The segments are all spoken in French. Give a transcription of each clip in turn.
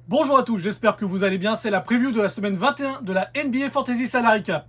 Bonjour à tous, j'espère que vous allez bien, c'est la preview de la semaine 21 de la NBA Fantasy Salary Cap.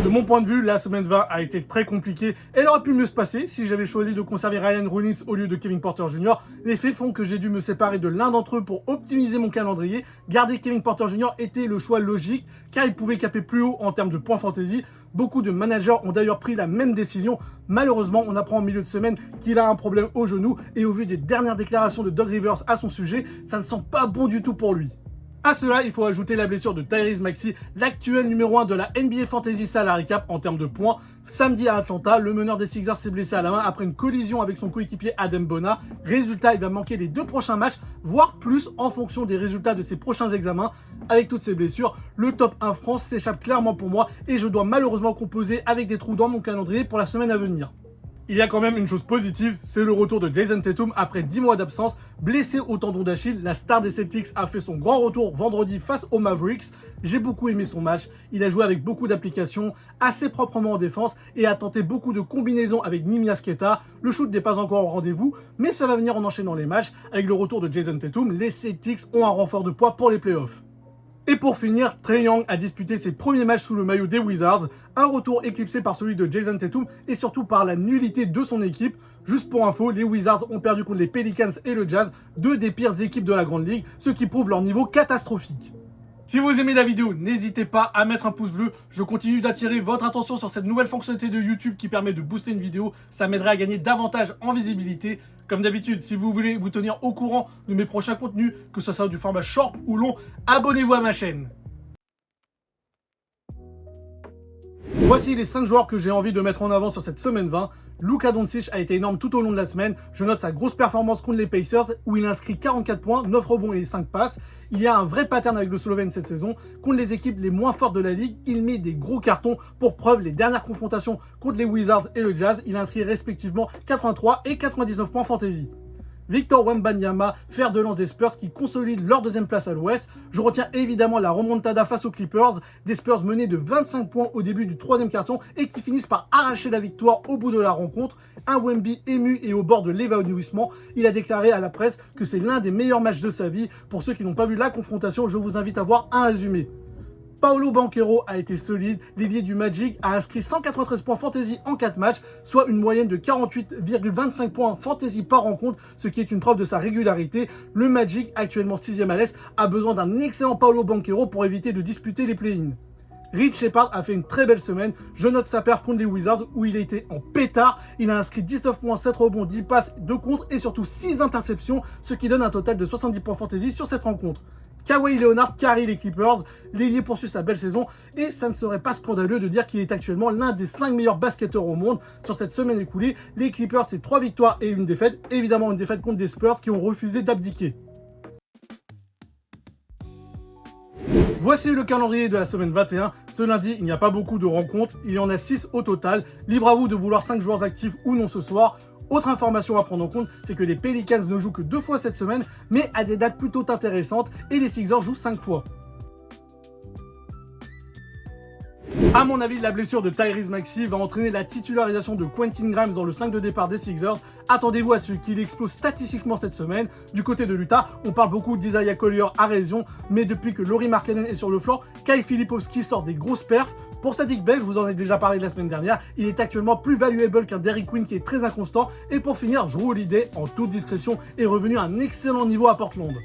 De mon point de vue, la semaine 20 a été très compliquée. Elle aurait pu mieux se passer si j'avais choisi de conserver Ryan Rollins au lieu de Kevin Porter Jr. Les faits font que j'ai dû me séparer de l'un d'entre eux pour optimiser mon calendrier. Garder Kevin Porter Jr. était le choix logique car il pouvait caper plus haut en termes de points fantasy. Beaucoup de managers ont d'ailleurs pris la même décision. Malheureusement, on apprend en milieu de semaine qu'il a un problème au genou et au vu des dernières déclarations de Doug Rivers à son sujet, ça ne sent pas bon du tout pour lui. À cela, il faut ajouter la blessure de Tyrese Maxey, l'actuel numéro 1 de la NBA Fantasy Salary Cap en termes de points. Samedi à Atlanta, le meneur des Sixers s'est blessé à la main après une collision avec son coéquipier Adam Bona. Résultat, il va manquer les 2 prochains matchs, voire plus en fonction des résultats de ses prochains examens. Avec toutes ces blessures, le top 1 France s'échappe clairement pour moi et je dois malheureusement composer avec des trous dans mon calendrier pour la semaine à venir. Il y a quand même une chose positive, c'est le retour de Jason Tatum après 10 mois d'absence. Blessé au tendon d'Achille, la star des Celtics a fait son grand retour vendredi face aux Mavericks. J'ai beaucoup aimé son match, il a joué avec beaucoup d'applications, assez proprement en défense et a tenté beaucoup de combinaisons avec Nimi Sketa. Le shoot n'est pas encore au rendez-vous, mais ça va venir en enchaînant les matchs. Avec le retour de Jason Tatum, les Celtics ont un renfort de poids pour les playoffs. Et pour finir, Trae Young a disputé ses premiers matchs sous le maillot des Wizards, un retour éclipsé par celui de Jason Tatum et surtout par la nullité de son équipe. Juste pour info, les Wizards ont perdu contre les Pelicans et le Jazz, deux des pires équipes de la Grande Ligue, ce qui prouve leur niveau catastrophique. Si vous aimez la vidéo, n'hésitez pas à mettre un pouce bleu. Je continue d'attirer votre attention sur cette nouvelle fonctionnalité de YouTube qui permet de booster une vidéo. Ça m'aiderait à gagner davantage en visibilité. Comme d'habitude, si vous voulez vous tenir au courant de mes prochains contenus, que ce soit du format short ou long, abonnez-vous à ma chaîne. Voici les 5 joueurs que j'ai envie de mettre en avant sur cette semaine 20. Luka Doncic a été énorme tout au long de la semaine. Je note sa grosse performance contre les Pacers où il a inscrit 44 points, 9 rebonds et 5 passes. Il y a un vrai pattern avec le Slovène cette saison. Contre les équipes les moins fortes de la ligue, il met des gros cartons. Pour preuve, les dernières confrontations contre les Wizards et le Jazz, il a inscrit respectivement 83 et 99 points fantasy. Victor Wembanyama, fer de lance des Spurs qui consolide leur deuxième place à l'Ouest. Je retiens évidemment la remontada face aux Clippers, des Spurs menés de 25 points au début du troisième quart-temps et qui finissent par arracher la victoire au bout de la rencontre. Un Wemby ému et au bord de l'évanouissement, il a déclaré à la presse que c'est l'un des meilleurs matchs de sa vie. Pour ceux qui n'ont pas vu la confrontation, je vous invite à voir un résumé. Paolo Banchero a été solide, l'ailier du Magic a inscrit 193 points fantasy en 4 matchs, soit une moyenne de 48,25 points fantasy par rencontre, ce qui est une preuve de sa régularité. Le Magic, actuellement 6e à l'Est, a besoin d'un excellent Paolo Banchero pour éviter de disputer les play-ins. Reed Shepard a fait une très belle semaine, je note sa perf contre les Wizards où il a été en pétard, il a inscrit 19 points, 7 rebonds, 10 passes, 2 contres et surtout 6 interceptions, ce qui donne un total de 70 points fantasy sur cette rencontre. Kawhi Leonard carry les Clippers, l'ailier poursuit sa belle saison et ça ne serait pas scandaleux de dire qu'il est actuellement l'un des 5 meilleurs basketteurs au monde. Sur cette semaine écoulée, les Clippers c'est 3 victoires et une défaite, évidemment une défaite contre des Spurs qui ont refusé d'abdiquer. Voici le calendrier de la semaine 21. Ce lundi, il n'y a pas beaucoup de rencontres, il y en a 6 au total. Libre à vous de vouloir 5 joueurs actifs ou non ce soir. Autre information à prendre en compte, c'est que les Pelicans ne jouent que 2 fois cette semaine, mais à des dates plutôt intéressantes, et les Sixers jouent 5 fois. A mon avis, la blessure de Tyrese Maxey va entraîner la titularisation de Quentin Grimes dans le 5 de départ des Sixers. Attendez-vous à ce qu'il explose statistiquement cette semaine. Du côté de l'Utah, on parle beaucoup d'Isaiah Collier à raison, mais depuis que Lauri Markkanen est sur le flanc, Kyle Filipowski sort des grosses perfs. Pour Saddiq Bey, je vous en ai déjà parlé la semaine dernière, il est actuellement plus valuable qu'un Derrick Queen qui est très inconstant. Et pour finir, Jrue Holiday, en toute discrétion, est revenu à un excellent niveau à Portland.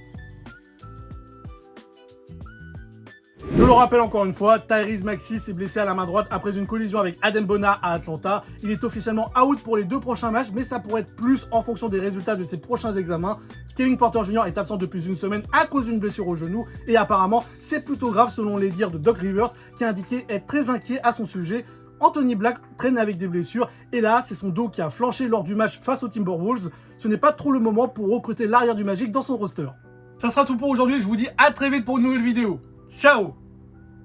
Je le rappelle encore une fois, Tyrese Maxey s'est blessé à la main droite après une collision avec Adam Bona à Atlanta. Il est officiellement out pour les 2 prochains matchs, mais ça pourrait être plus en fonction des résultats de ses prochains examens. Kevin Porter Jr. est absent depuis une semaine à cause d'une blessure au genou et apparemment c'est plutôt grave selon les dires de Doug Rivers qui a indiqué être très inquiet à son sujet. Anthony Black traîne avec des blessures et là c'est son dos qui a flanché lors du match face aux Timberwolves. Ce n'est pas trop le moment pour recruter l'arrière du Magic dans son roster. Ça sera tout pour aujourd'hui, je vous dis à très vite pour une nouvelle vidéo. Ciao!